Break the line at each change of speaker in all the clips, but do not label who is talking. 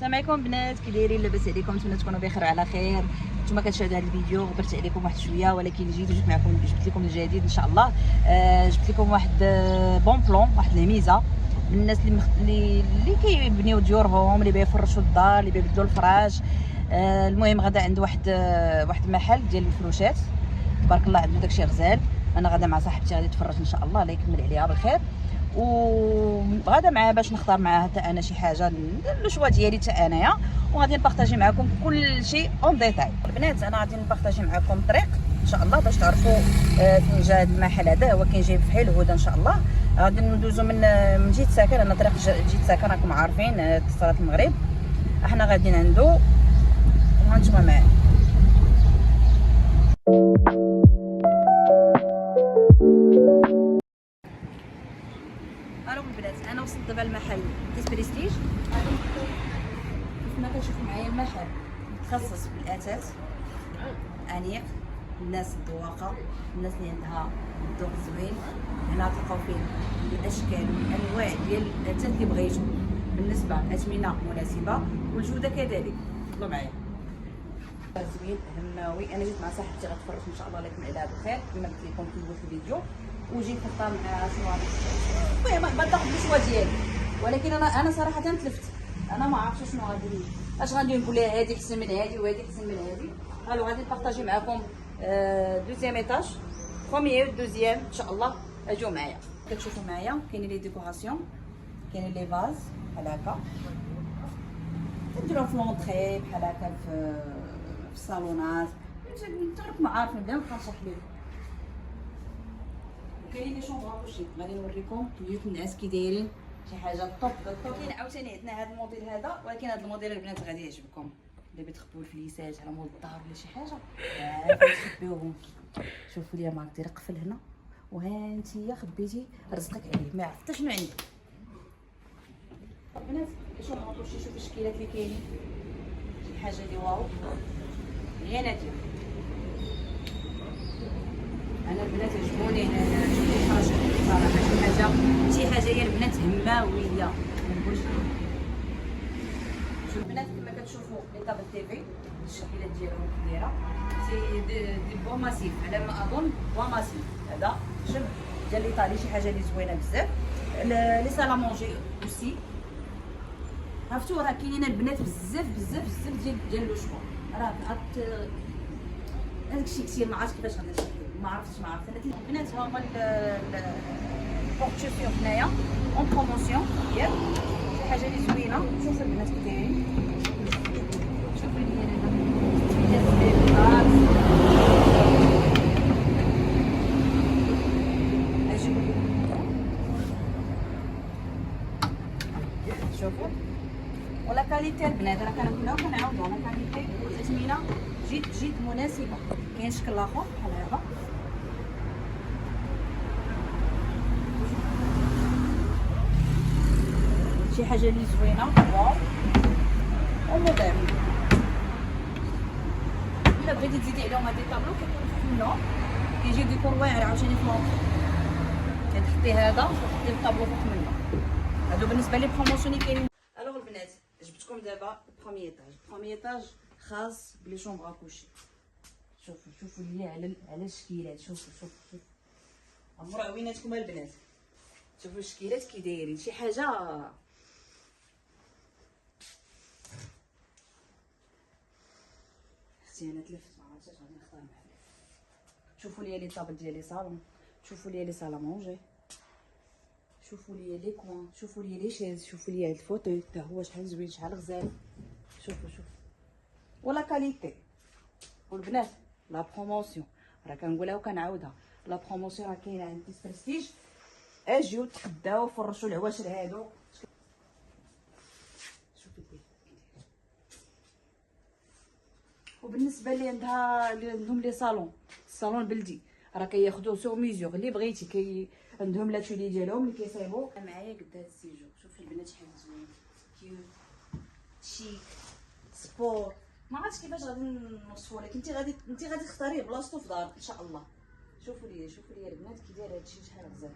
السلام عليكم بنات، كي دايرين؟ لاباس عليكم؟ نتمنى تكونوا بخير وعلى خير. نتوما كتشاهدوا هذا الفيديو غبرت عليكم واحد شويه، ولكن جبت معكم، جبت لكم الجديد ان شاء الله. جبت لكم واحد بون بلون، واحد الميزه من الناس اللي كيبنيو ديورهم، اللي بيفرشوا الدار، اللي بيبدلوا الفراش. المهم غدا عنده واحد المحل ديال الفروشات، تبارك الله عنده داكشي غزال. انا غدا مع صاحبتي غادي تفرج ان شاء الله، الله يكمل عليها بالخير. وغادا معاه باش نختار معاه حتى انا شي حاجه ندير الشوا ديالي حتى انايا، وغادي نبارطاجي معكم كل شيء اون ديتاي. البنات انا غادي نبارطاجي معكم الطريق ان شاء الله باش تعرفوا فين جا هذا المحل هذا. هو كاين جاي في فحيل الهدى ان شاء الله. غادي ندوزو من جهه ساكن، انا طريق جهه ساكن راكم عارفين اتصالات المغرب. احنا غاديين عنده وغنتوما معايا. الو البنات، انا وصلت دابا المحل ديس بريستيج. كيف ما كتشوفوا معايا المحل متخصص بالاثاث انيق، الناس الذواقه، الناس اللي عندها الذوق زوين. هنا تلقاو فيه الاشكال والانواع ديال الاثاث اللي بغيتو، بالنسبه الاثمنه مناسبه والجوده كذلك. يلا معايا زوين هماوي. انا جيت مع صاحبتي غتفرج ان شاء الله لكم عليها بخير كما قلت لكم في اول الفيديو، وجيت نختار معها شنو غادي. المهم غادي ناخذ الشوا ديالي، ولكن انا صراحه تلفت، انا ما عرفتش شنو غادي، اش غادي نقول لها هذه احسن من هذه وهذه احسن من هذه. الو غادي نبارطاجي معكم دوزيام ايطاج، بروميير دوزيام ان شاء الله. اجيو معايا. كتشوفوا معايا كاينين لي ديكوراسيون، كاينين لي فاز بحال هكا تديروها في لونطري بحال هكا في الصالونات. راكم عارفين بلا ما نشرح لكم. كاينين لي شومبر كلشي غادي نوريكم بيوت الناس كي دايرين شي حاجه طوب بالطوب. كاين عاوتاني عندنا هذا الموديل هذا، ولكن هذا الموديل البنات غادي يعجبكم الا بتخبيو الفليسات على مول الدار ولا شي حاجه تخبيوهم. شوفوا لي مارك دير قفل هنا، وها انتيا خبيتي رزقك عليه ما عرفت حتى شنو عندك. البنات شوفوا كلشي، شوفوا الشكيلات اللي كاينين، شي حاجه اللي واو غير ناديه. انا البنات عجبوني الفراش صراحه، شي حاجه هي البنات هماويه ما نقولش. شوف البنات كما كتشوفوا لي طابل تيفي الشكيلات ديالهم كبيره، سي دي بو ماسيف على ما اظن، بو ماسيف هذا شوف ديال الايطالي، شي حاجه اللي زوينه بزاف. لي سالا مونجي اوسي عرفتوا راه كاينين البنات بزاف بزاف بزاف ديال لو شوا. راه هذاك الشيء كثير ما عرفتش كيفاش غادي نشرح، ما عرفتش انا البنات ها هما البورتشيسيون هنايا اون بروموسيون ياك، شي حاجه اللي زوينه. شوفوا البنات كي دايرين، شوفوا لي هنا شوفوا ولا كاليتي البنات. راه كنقولها وكنعاودها، لا كاليتي والاثمنه جد مناسبه. كاين شكل اخر بحال هذا، شي حاجه اللي زوينه واو وموديرن. الا بغيتي تزيدي عليهم هاد الطابلو كيكون فوق منه، كيجي ديكور واعر عاوتاني في لونطري، كتحطي هذا وتحطي الطابلو فوق منه. هادو بالنسبه لي بروموسيوني كاينين. الوغ البنات جبتكم دابا بروميي ايطاج، بروميي ايطاج خاص بلي شومبر كوشي. شوفوا لي على الشكيلات، شوفوا عمرو عويناتكم البنات، شوفوا الشكيلات كي دايرين، شي حاجه اختي انا تلفت ما عرفتش غادي نختار معاك. شوفوا لي طابل ديال لي صالون، شوفوا لي سالا مونجي، شوفوا لي كوان، شوفوا لي شيز، شوفوا لي هاد الفوتوي حتى هو شحال زوين شحال غزال. شوفوا ولا كاليتي. والبنات لا بروموسيون راه كنقولها وكنعاودها، لا بروموسيون راه كاينه عند ديس بريستيج. اجيو تحداو فرشوا العواشر هادو. شوفوا وبالنسبه اللي عندهم لي الصالون البلدي راه كياخذوه سو ميزور اللي بغيتي، عندهم لاتولي ديالهم اللي كيصايبوا معايا قد هاد السيجور. شوفي البنات شحال زوين كيوت شيك سبور. ما عرفتش كيفاش غادي نوصفوا لك، انت غادي تختاريه بلاصتو في دارك ان شاء الله. شوفوا لي البنات كي داير هادشي شحال غزال.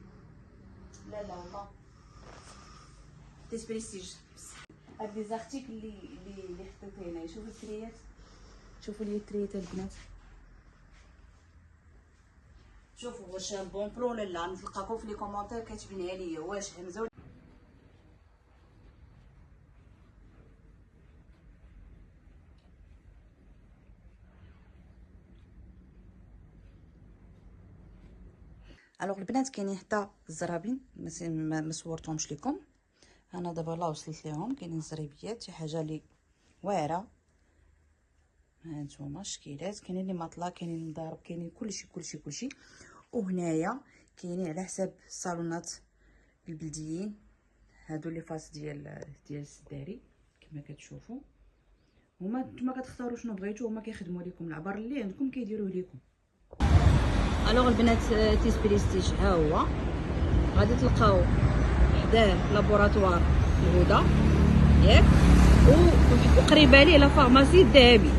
لا والله ديس بريستيج هاد لي زارتيكل اللي خطيت هنايا. شوفوا التريات، شوفوا لي التريات البنات، شوفوا واش بون بلون ولا لا. نتلقاكم في لي كومونتير كاتبينها ليا واش همزه. الوغ البنات كاينين حتى الزرابين ما صورتهمش لكم. انا دابا لا وصلت ليهم. كاينين الزريبيات شي حاجه لي واعره. ها نتوما الشكيلات، كاينين لي ماطلا، كاينين مضارب، كاينين كلشي. وهنايا كاينين على حساب الصالونات البلديين. هادو لي فاس ديال السداري كما كتشوفوا. هما نتوما كتختاروا شنو بغيتو، هما كيخدموا لكم العبر اللي عندكم كيديروه لكم. الوغ البنات تيس بريستيج ها هو، غادي تلقاو حداه لابوراتوار الهدى ياك، وقريبه ليه لا فارماسي الذهبي.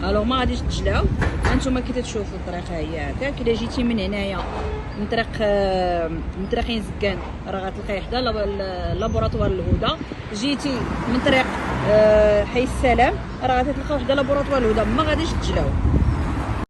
الوغ ما غاديش تجلاو. هانتوما كي تشوفوا الطريقه هي هكاك. الا جيتي من هنايا من طريق زكان راه غتلقاي حدا لابوراتوار الهدى. جيتي من طريق حي السلام راه غتلقاو حدا لابوراتوار الهدى. ما غاديش تجلاو.